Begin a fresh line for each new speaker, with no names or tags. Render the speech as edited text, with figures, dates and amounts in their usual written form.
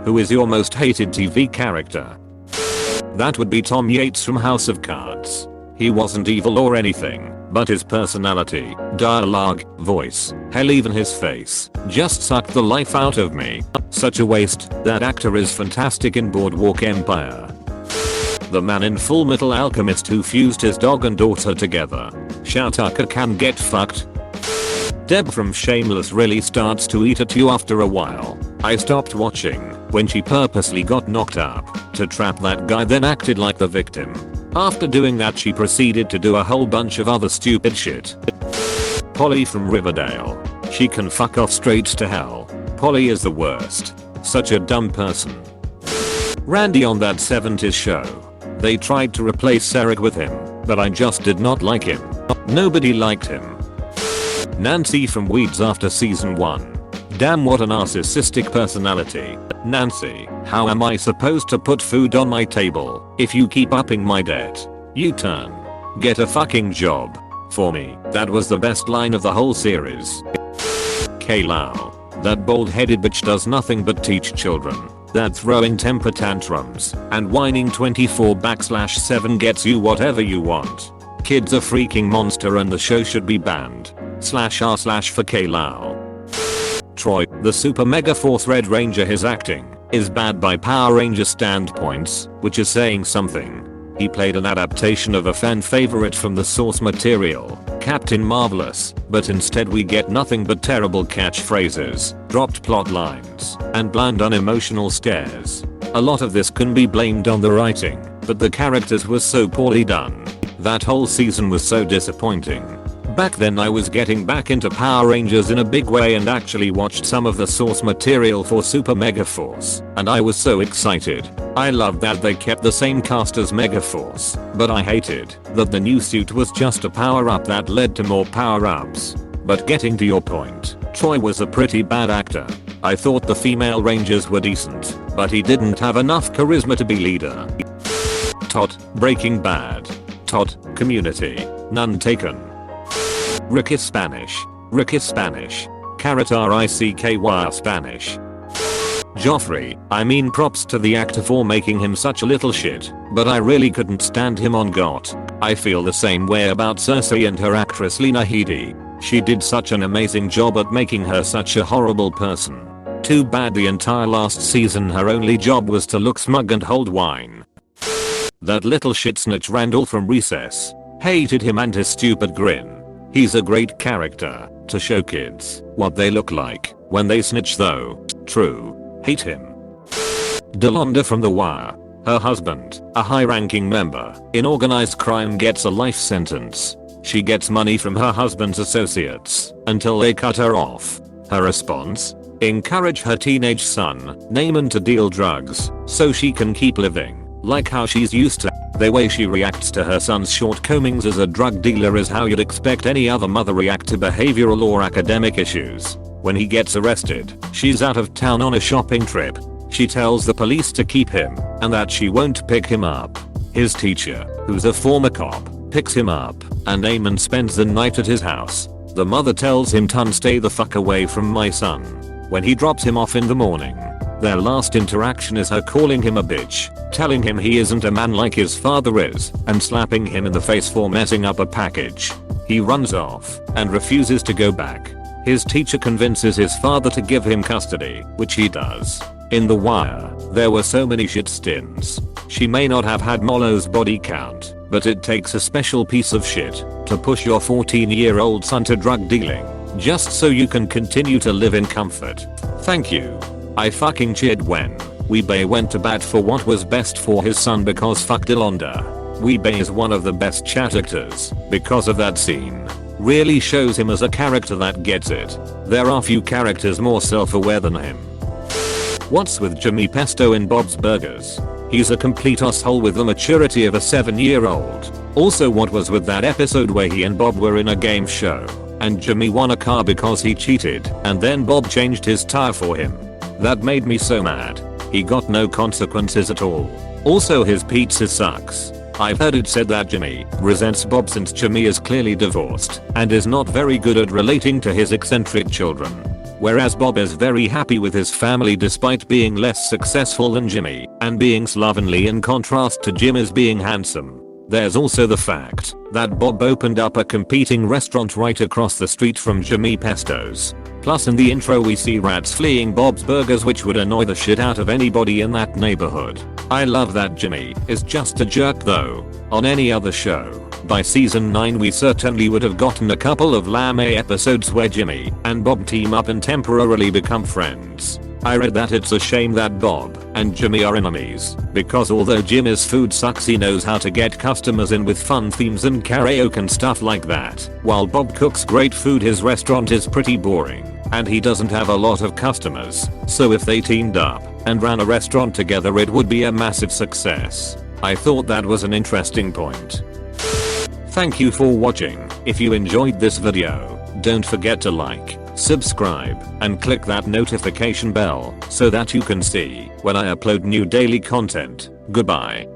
Who is your most hated TV character? That would be Tom Yates from House of Cards. He wasn't evil or anything, but his personality, dialogue, voice, hell even his face, just sucked the life out of me. Such a waste. That actor is fantastic in Boardwalk Empire. The man in Full Metal Alchemist who fused his dog and daughter together. Shataka can get fucked. Deb from Shameless really starts to eat at you after a while. I stopped watching when she purposely got knocked up to trap that guy, then acted like the victim. After doing that, she proceeded to do a whole bunch of other stupid shit. Polly from Riverdale. She can fuck off straight to hell. Polly is the worst. Such a dumb person. Randy on that 70s show. They tried to replace Eric with him, but I just did not like him. Nobody liked him. Nancy from Weeds after season 1. Damn, what a narcissistic personality. Nancy, how am I supposed to put food on my table if you keep upping my debt? U-turn. Get a fucking job. For me, that was the best line of the whole series. Kaylau. That bald-headed bitch does nothing but teach children that throwing temper tantrums and whining 24/7 gets you whatever you want. Kid's a freaking monster and the show should be banned. /r/ for Kaylau. Troy, the Super Mega Force Red Ranger. His acting is bad by Power Ranger standpoints, which is saying something. He played an adaptation of a fan favorite from the source material, Captain Marvelous, but instead we get nothing but terrible catchphrases, dropped plot lines, and bland unemotional stares. A lot of this can be blamed on the writing, but the characters were so poorly done. That whole season was so disappointing. Back then I was getting back into Power Rangers in a big way and actually watched some of the source material for Super Mega Force, and I was so excited. I loved that they kept the same cast as Mega Force, but I hated that the new suit was just a power-up that led to more power-ups. But getting to your point, Troy was a pretty bad actor. I thought the female Rangers were decent, but he didn't have enough charisma to be leader. Todd, Breaking Bad. Todd, Community. None taken. Rick is Spanish. Rick is Spanish. Carrot RICKY Spanish. Joffrey, I mean props to the actor for making him such a little shit, but I really couldn't stand him on GOT. I feel the same way about Cersei and her actress Lena Headey. She did such an amazing job at making her such a horrible person. Too bad the entire last season her only job was to look smug and hold wine. That little shit snitch Randall from Recess. Hated him and his stupid grin. He's a great character to show kids what they look like when they snitch though. True. Hate him. Delonda from The Wire. Her husband, a high-ranking member in organized crime, gets a life sentence. She gets money from her husband's associates until they cut her off. Her response? Encourage her teenage son, Naaman, to deal drugs so she can keep living like how she's used to. The way she reacts to her son's shortcomings as a drug dealer is how you'd expect any other mother react to behavioral or academic issues. When he gets arrested, she's out of town on a shopping trip. She tells the police to keep him and that she won't pick him up. His teacher, who's a former cop, picks him up and Naaman spends the night at his house. The mother tells him to stay the fuck away from my son. When he drops him off in the morning, their last interaction is her calling him a bitch, telling him he isn't a man like his father is, and slapping him in the face for messing up a package. He runs off and refuses to go back. His teacher convinces his father to give him custody, which he does. In The Wire, there were so many shit stins. She may not have had Molo's body count, but it takes a special piece of shit to push your 14-year-old son to drug dealing, just so you can continue to live in comfort. Thank you. I fucking cheered when Weebay went to bat for what was best for his son because fuck Delonda. Weebay is one of the best chat actors because of that scene. Really shows him as a character that gets it. There are few characters more self-aware than him. What's with Jimmy Pesto in Bob's Burgers? He's a complete asshole with the maturity of a 7-year-old. Also, what was with that episode where he and Bob were in a game show and Jimmy won a car because he cheated and then Bob changed his tire for him? That made me so mad. He got no consequences at all. Also, his pizza sucks. I've heard it said that Jimmy resents Bob since Jimmy is clearly divorced and is not very good at relating to his eccentric children. whereas Bob is very happy with his family despite being less successful than Jimmy and being slovenly in contrast to Jimmy's being handsome. There's also the fact that Bob opened up a competing restaurant right across the street from Jimmy Pesto's. Plus in the intro we see rats fleeing Bob's Burgers, which would annoy the shit out of anybody in that neighborhood. I love that Jimmy is just a jerk though. On any other show, by season 9 we certainly would have gotten a couple of lame episodes where Jimmy and Bob team up and temporarily become friends. I read that it's a shame that Bob and Jimmy are enemies, because although Jimmy's food sucks, he knows how to get customers in with fun themes and karaoke and stuff like that. While Bob cooks great food, his restaurant is pretty boring, and he doesn't have a lot of customers, so if they teamed up and ran a restaurant together it would be a massive success. I thought that was an interesting point. Thank you for watching. If you enjoyed this video, don't forget to like, subscribe, and click that notification bell so that you can see when I upload new daily content. Goodbye.